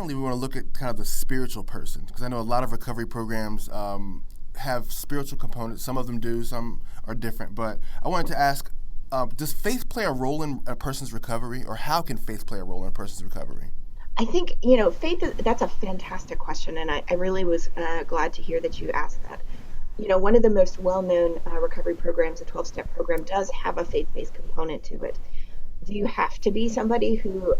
finally, we want to look at kind of the spiritual person, because I know a lot of recovery programs have spiritual components. Some of them do, some are different. But I wanted to ask, does faith play a role in a person's recovery, or how can faith play a role in a person's recovery? I think, faith that's a fantastic question. And I really was glad to hear that you asked that. One of the most well known recovery programs, a 12-step program, does have a faith based component to it. Do you have to be somebody who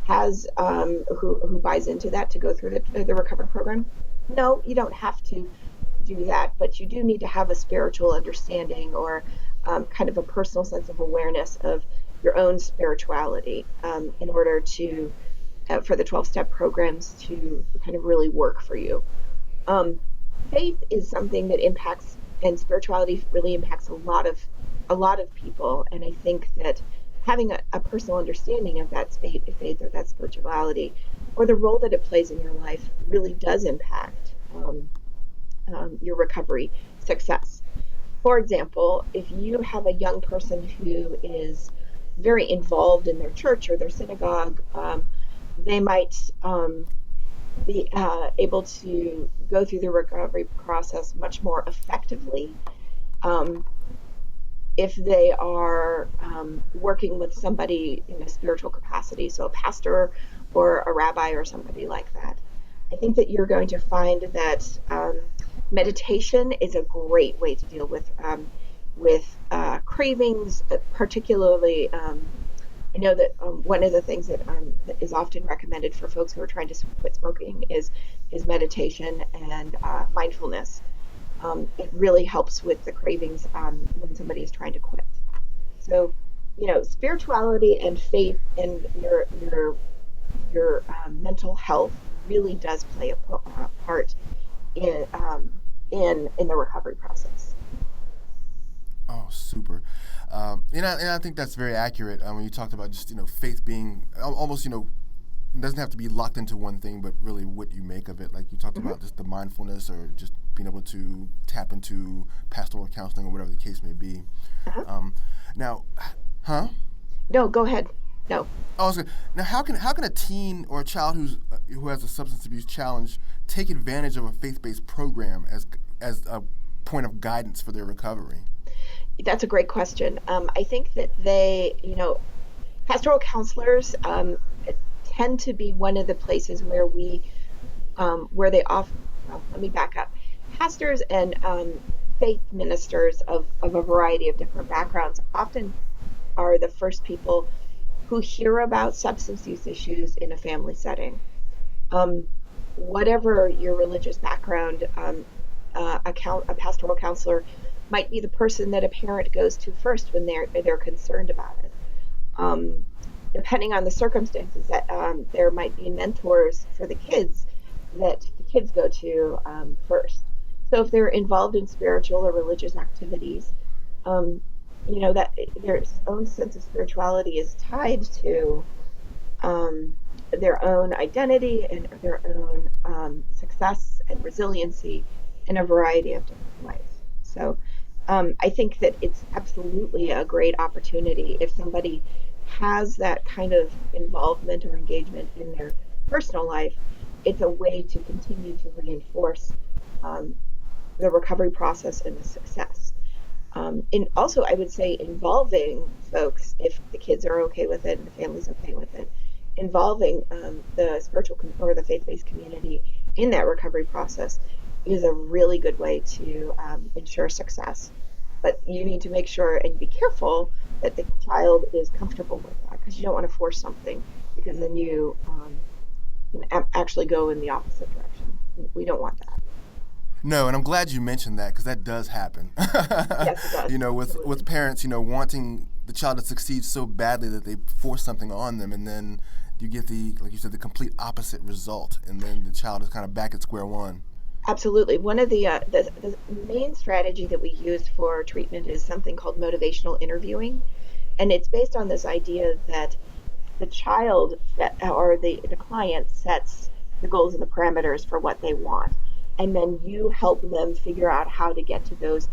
who buys into that to go through the recovery program? No, you don't have to do that, but you do need to have a spiritual understanding or kind of a personal sense of awareness of your own spirituality in order to for the 12-step programs to kind of really work for you. Um, Faith is something that impacts, and spirituality really impacts a lot of people, and I think that having a personal understanding of that faith or that spirituality or the role that it plays in your life really does impact your recovery success. For example, if you have a young person who is very involved in their church or their synagogue, they might be able to go through the recovery process much more effectively um, if they are working with somebody in a spiritual capacity, so a pastor or a rabbi or somebody like that. I think that you're going to find that meditation is a great way to deal with cravings, particularly. I know that one of the things that is often recommended for folks who are trying to quit smoking is meditation and mindfulness. It really helps with the cravings when somebody is trying to quit. So, spirituality and faith and your mental health really does play a part in in the recovery process. Oh, super. And I think that's very accurate. When you talked about just faith being almost it doesn't have to be locked into one thing, but really what you make of it. Like you talked Hmm. about just the mindfulness or just being able to tap into pastoral counseling or whatever the case may be. Uh-huh. Um, now, huh? No, go ahead. No. Oh, I was now how can a teen or a child who has a substance abuse challenge take advantage of a faith based program as a point of guidance for their recovery? That's a great question. I think that pastoral counselors tend to be one of the places where they offer. Well, let me back up. Pastors and faith ministers of a variety of different backgrounds often are the first people who hear about substance use issues in a family setting. Um, Whatever your religious background, a pastoral counselor might be the person that a parent goes to first when they're concerned about it. Um, Depending on the circumstances, that there might be mentors for the kids that the kids go to first. So if they're involved in spiritual or religious activities, um, that their own sense of spirituality is tied to their own identity and their own success and resiliency in a variety of different ways. So I think that it's absolutely a great opportunity if somebody has that kind of involvement or engagement in their personal life. It's a way to continue to reinforce um, the recovery process and the success. And also, I would say involving folks, if the kids are okay with it and the family's okay with it, involving the or the faith-based community in that recovery process is a really good way to ensure success. But you need to make sure and be careful that the child is comfortable with that because you don't want to force something because then you can actually go in the opposite direction. We don't want that. No, and I'm glad you mentioned that because that does happen. Yes, it does. With Absolutely. parents, wanting the child to succeed so badly that they force something on them, and then you get the like you said the complete opposite result, and then the child is kind of back at square one. Absolutely. One of the main strategy that we use for treatment is something called motivational interviewing, and it's based on this idea that the child or the client sets the goals and the parameters for what they want, and then you help them figure out how to get to those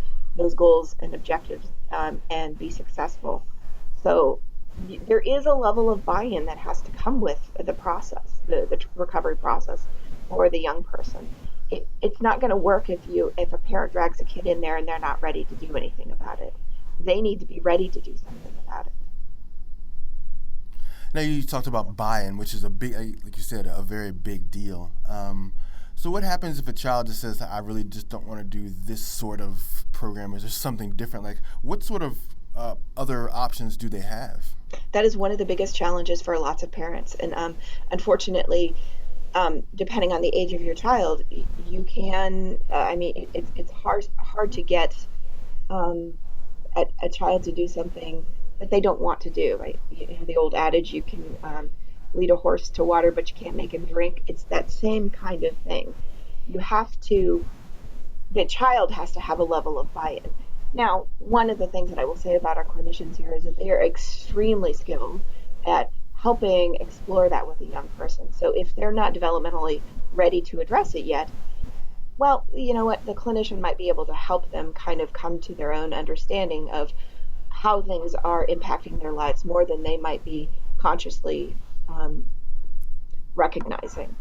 goals and objectives and be successful. So there is a level of buy-in that has to come with the process, the recovery process for the young person. It's not going to work if a parent drags a kid in there and they're not ready to do anything about it. They need to be ready to do something about it. Now you talked about buy-in, which is a big, like you said, a very big deal. So what happens if a child just says, "I really just don't want to do this sort of program"? Is there something different? Like, what sort of other options do they have? That is one of the biggest challenges for lots of parents, and unfortunately, depending on the age of your child, you can. I mean, it's hard to get um, a child to do something that they don't want to do. Right? You know, the old adage, you can lead a horse to water, but you can't make him drink. It's that same kind of thing. You have to. The child has to have a level of buy-in. Now, one of the things that I will say about our clinicians here is that they are extremely skilled at helping explore that with a young person. So if they're not developmentally ready to address it yet, well, you know what, the clinician might be able to help them kind of come to their own understanding of how things are impacting their lives more than they might be consciously um, recognizing.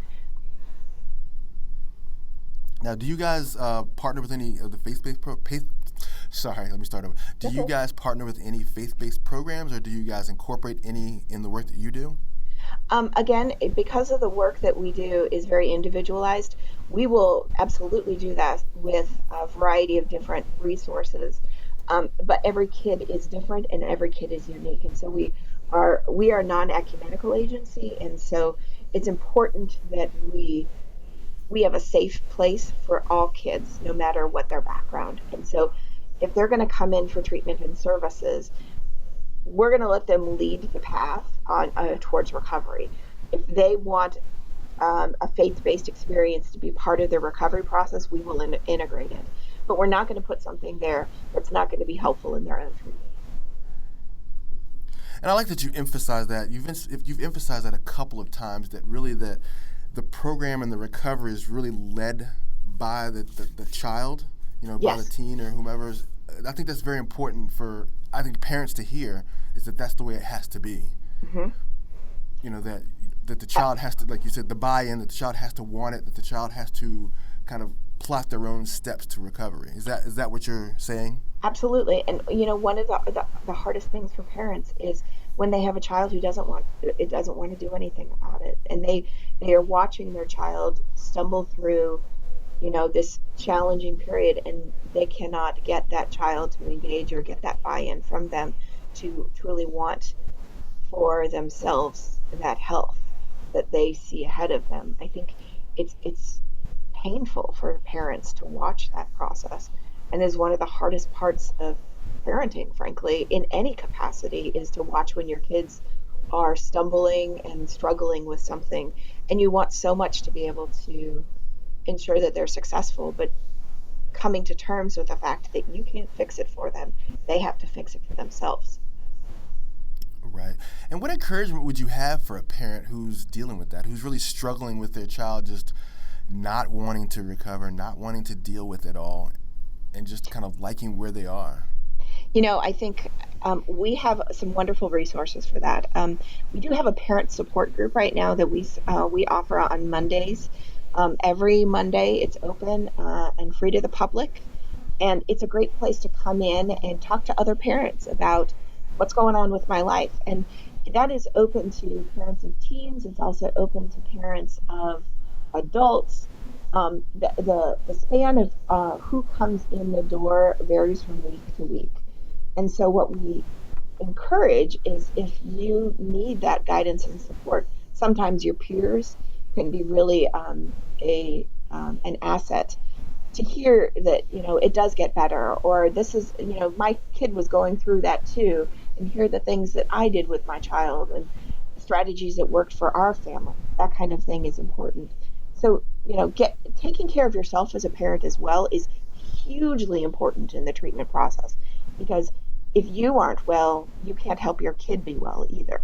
Now, do you guys partner with any of the Sorry, let me start over. Do you Okay. guys partner with any faith-based programs, or do you guys incorporate any in the work that you do? Again, because of the work that we do is very individualized, we will absolutely do that with a variety of different resources. But every kid is different and every kid is unique, and so we are a non-ecumenical agency, and so it's important that we have a safe place for all kids, no matter what their background. And so, if they're going to come in for treatment and services, we're going to let them lead the path on towards recovery. If they want a faith-based experience to be part of their recovery process, we will integrate it. But we're not going to put something there that's not going to be helpful in their own treatment. And I like that you emphasize that. If you've emphasized that a couple of times, that really that the program and the recovery is really led by the child, by the Yes. teen or whomever. I think that's very important for, I think, parents to hear, is that that's the way it has to be. Hmm. That the child has to, like you said, the buy-in, that the child has to want it, that the child has to kind of plot their own steps to recovery. Is that what you're saying? Absolutely. And one of the hardest things for parents is when they have a child who doesn't want to do anything about it. And they are watching their child stumble through, this challenging period, and they cannot get that child to engage or get that buy-in from them to truly want for themselves that health that they see ahead of them. I think it's painful for parents to watch that process, and is one of the hardest parts of parenting, frankly, in any capacity, is to watch when your kids are stumbling and struggling with something, and you want so much to be able to ensure that they're successful, but coming to terms with the fact that you can't fix it for them, they have to fix it for themselves. Right. And what encouragement would you have for a parent who's dealing with that, who's really struggling with their child just not wanting to recover, not wanting to deal with it all, and just kind of liking where they are? I think we have some wonderful resources for that. We do have a parent support group right now that we offer on Mondays. Every Monday, it's open and free to the public, and it's a great place to come in and talk to other parents about what's going on with my life. And that is open to parents of teens. It's also open to parents of adults. The span of who comes in the door varies from week to week. And so, what we encourage is, if you need that guidance and support, sometimes your peers can be really an asset to hear that it does get better, or this is my kid was going through that too, and hear the things that I did with my child and strategies that worked for our family. That kind of thing is important. So get taking care of yourself as a parent as well is hugely important in the treatment process, because if you aren't well, you can't help your kid be well either.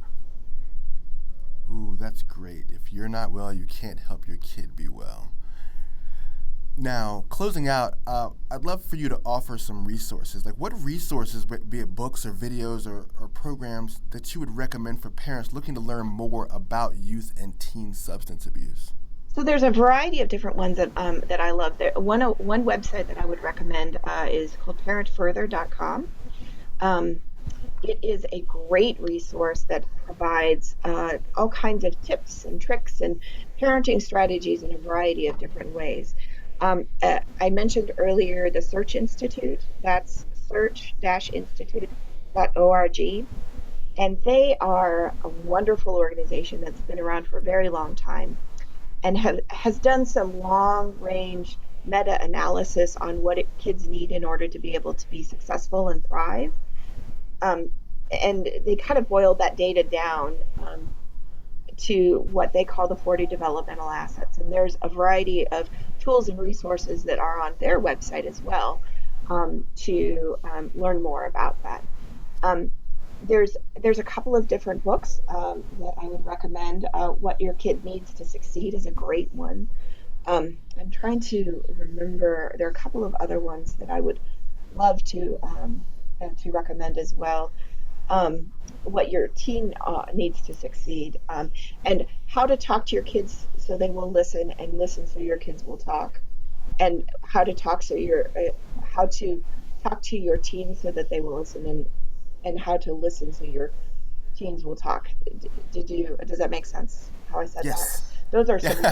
Ooh, that's great. If you're not well, you can't help your kid be well. Now, closing out, I'd love for you to offer some resources. Like, what resources, be it books or videos or programs, that you would recommend for parents looking to learn more about youth and teen substance abuse? So there's a variety of different ones that I love. One website that I would recommend is called parentfurther.com. Um, it is a great resource that provides all kinds of tips and tricks and parenting strategies in a variety of different ways. I mentioned earlier the Search Institute. That's search-institute.org. And they are a wonderful organization that's been around for a very long time and has done some long range meta analysis on what kids need in order to be able to be successful and thrive. Um, and they kind of boiled that data down to what they call the 40 developmental assets. And there's a variety of tools and resources that are on their website as well to learn more about that. Um, there's a couple of different books that I would recommend. What Your Kid Needs to Succeed is a great one. I'm trying to remember. There are a couple of other ones that I would love to recommend as well. What Your Teen Needs to Succeed, and How to Talk to Your Kids so they will listen, and Listen so your kids will talk, and How to Talk to Your Teens so that they will listen, and How to Listen so your teens will talk. Does that make sense how I said that? Yes. Those are some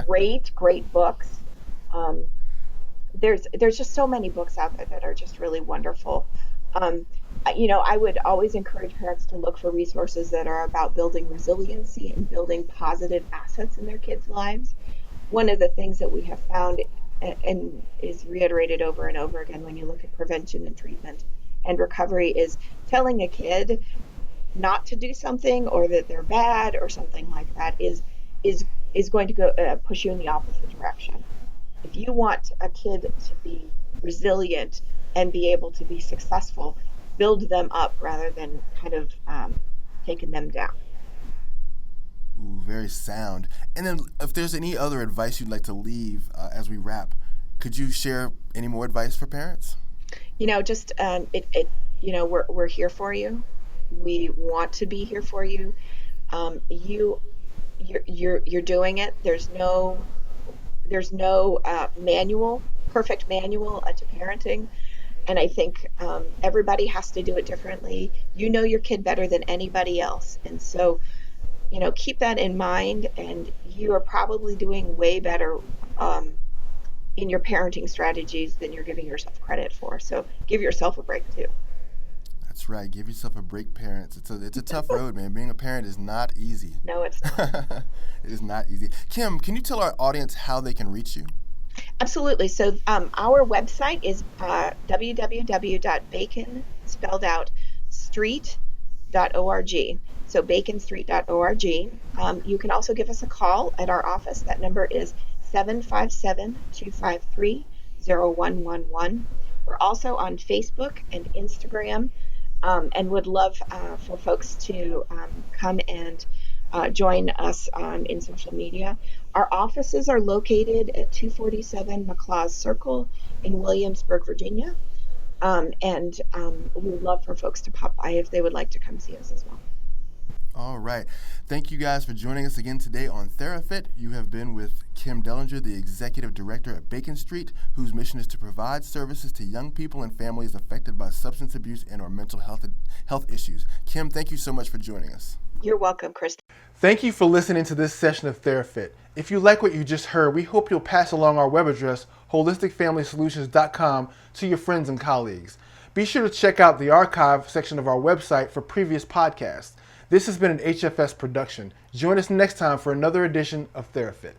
great books. Um, there's just so many books out there that are just really wonderful. Um, I would always encourage parents to look for resources that are about building resiliency and building positive assets in their kids' lives. One of the things that we have found and is reiterated over and over again when you look at prevention and treatment and recovery is telling a kid not to do something or that they're bad or something like that is is going to go push you in the opposite direction. If you want a kid to be resilient and be able to be successful, build them up rather than kind of taking them down. Ooh, very sound. And then, if there's any other advice you'd like to leave as we wrap, could you share any more advice for parents? Just we're here for you. We want to be here for you. You you're doing it. There's no perfect manual to parenting. And I think everybody has to do it differently. You know your kid better than anybody else. And so, keep that in mind. And you are probably doing way better in your parenting strategies than you're giving yourself credit for. So give yourself a break too. That's right. Give yourself a break, parents. It's a tough road, man. Being a parent is not easy. No, it's not. It is not easy. Kim, can you tell our audience how they can reach you? Absolutely. So our website is www.bacon, spelled out, street.org. So baconstreet.org. You can also give us a call at our office. That number is 757-253-0111. We're also on Facebook and Instagram, and would love for folks to come and join us in social media. Our offices are located at 247 McLaws Circle in Williamsburg, Virginia. And we would love for folks to pop by if they would like to come see us as well. All right. Thank you guys for joining us again today on TheraFit. You have been with Kim Dellinger, the Executive Director at Bacon Street, whose mission is to provide services to young people and families affected by substance abuse and or mental health issues. Kim, thank you so much for joining us. You're welcome, Chris. Thank you for listening to this session of TheraFit. If you like what you just heard, we hope you'll pass along our web address, holisticfamilysolutions.com, to your friends and colleagues. Be sure to check out the archive section of our website for previous podcasts. This has been an HFS production. Join us next time for another edition of TheraFit.